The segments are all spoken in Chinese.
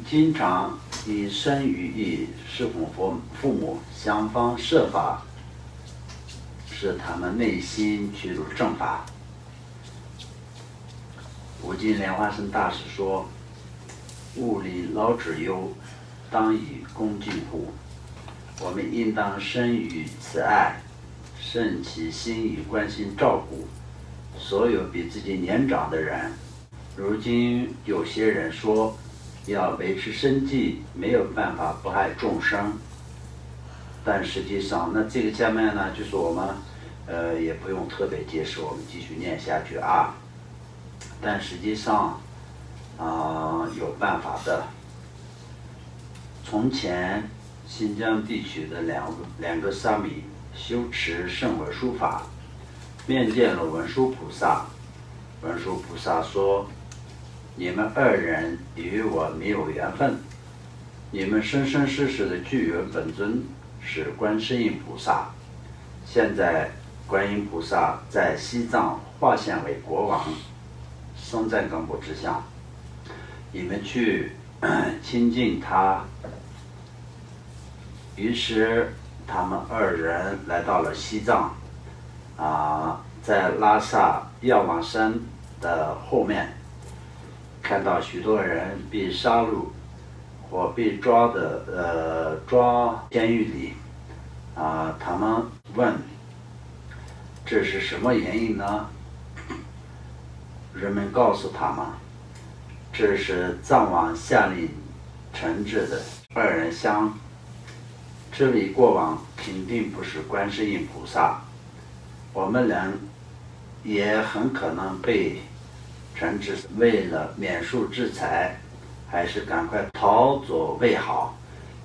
经常以身语意侍奉父母，想方设法使他们内心趋入正法。无尽莲花生大师说：“物理老之忧，当以恭敬护。”我们应当生于慈爱，盛其心以关心照顾所有比自己年长的人。如今有些人说要维持生计，没有办法不害众生，但实际上，那这个下面呢，就是我们也不用特别解释，我们继续念下去啊。但实际上有办法的。从前新疆地区的两个沙弥修持圣文殊法，面见了文殊菩萨。文殊菩萨说：“你们二人与我没有缘分，你们生生世世的具缘本尊是观世音菩萨。现在观音菩萨在西藏化现为国王，生在根部之相，你们去亲近他。”于是他们二人来到了西藏，在拉萨药王山的后面，看到许多人被杀戮或被抓监狱里，他们问：“这是什么原因呢？”人们告诉他们，这是藏王下令惩治的二人香。这位国王肯定不是观世音菩萨，我们人也很可能被惩治。为了免受制裁，还是赶快逃走为好。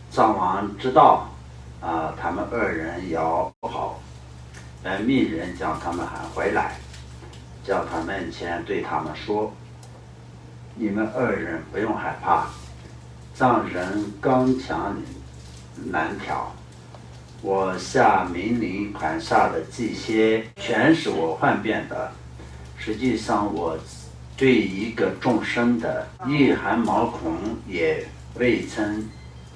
藏王知道他们二人要不好，命人将他们喊回来，叫他面前对他们说：“你们二人不用害怕，藏人刚强难调，我下命令砍杀的这些全是我幻变的。实际上我对一个众生的一汗毛孔也未曾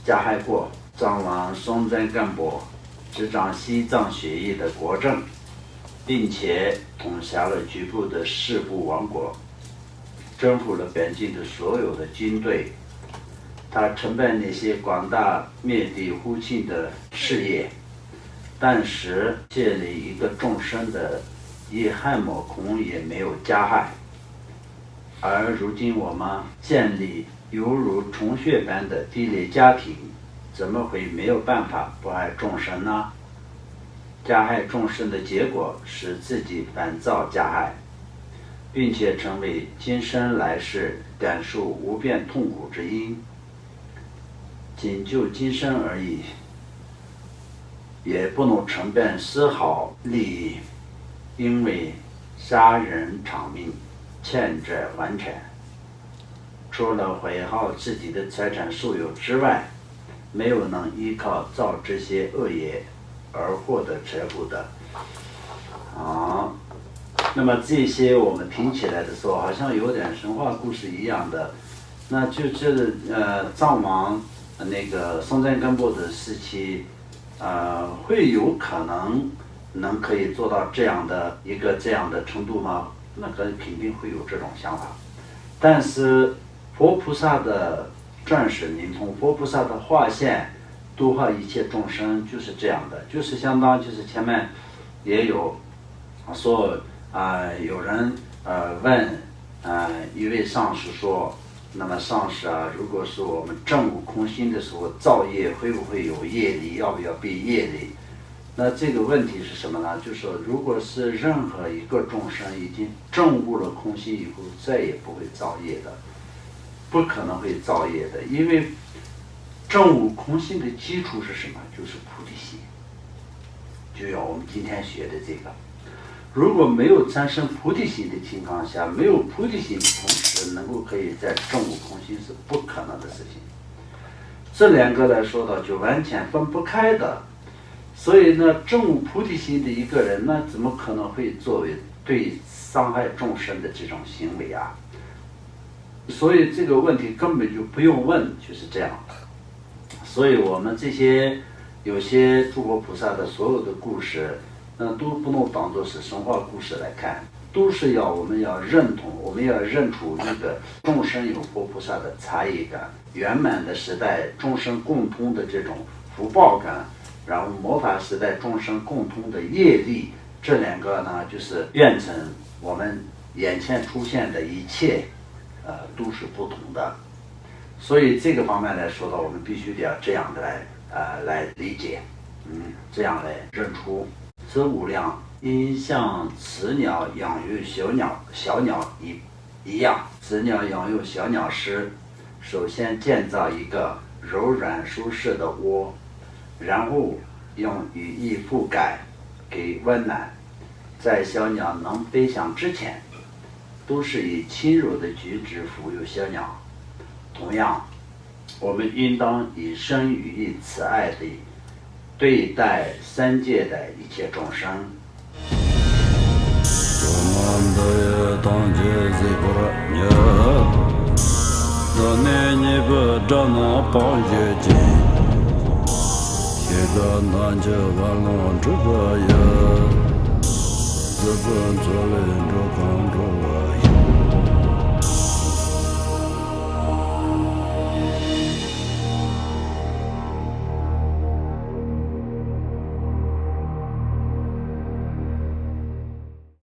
加害过。”藏王松赞干布执掌西藏血液的国政，并且统辖了局部的四部王国，征服了边境的所有的军队。他承办那些广大灭地呼庆的事业，但是建立一个众生的一汗毛孔也没有加害。而如今我们建立犹如虫穴般的地雷家庭，怎么会没有办法不害众生呢？加害众生的结果是自己反造加害，并且成为今生来世感受无边痛苦之因。仅就今生而已，也不能承办丝毫利益，因为杀人偿命，欠债还钱，除了毁耗自己的财产所有之外，没有能依靠造这些恶业而获得财富的。那么这些我们听起来的时候，好像有点神话故事一样的。那就是藏王那个松赞干布的时期，会有可能可以做到这样的程度吗？那肯定会有这种想法。但是佛菩萨的转世灵通，佛菩萨的化现度化一切众生，就是这样的，就是相当就是前面也有说有人问一位上师说，那么上师如果是我们证悟空心的时候造业，会不会有业力，要不要背业力？那这个问题是什么呢？就是说，如果是任何一个众生已经证悟了空心以后，再也不会造业的，不可能会造业的，因为证悟空心的基础是什么？就是菩提心，就像我们今天学的这个。如果没有产生菩提心的情况下，没有菩提心的同时能够可以在证悟空心是不可能的事情。这两个来说的就完全分不开的。所以呢，证悟菩提心的一个人，那怎么可能会作为对伤害众生的这种行为啊？所以这个问题根本就不用问，就是这样。所以我们这些有些诸佛菩萨的所有的故事，都不能当作是神话故事来看，都是我们要认同，我们要认出一个众生有佛菩萨的差异感，圆满的时代众生共通的这种福报感，然后魔法时代众生共通的业力，这两个呢，就是变成我们眼前出现的一切，都是不同的。所以这个方面来说呢，我们必须得要这样的来理解，这样来认出。此无量因像雌鸟养育小鸟一样，雌鸟养育小鸟时，首先建造一个柔软舒适的窝，然后用羽翼覆盖，给温暖。在小鸟能飞翔之前，都是以轻柔的举止抚育小鸟。同样，我们应当以身语意慈爱地对待三界的一切众生。自本作人着康着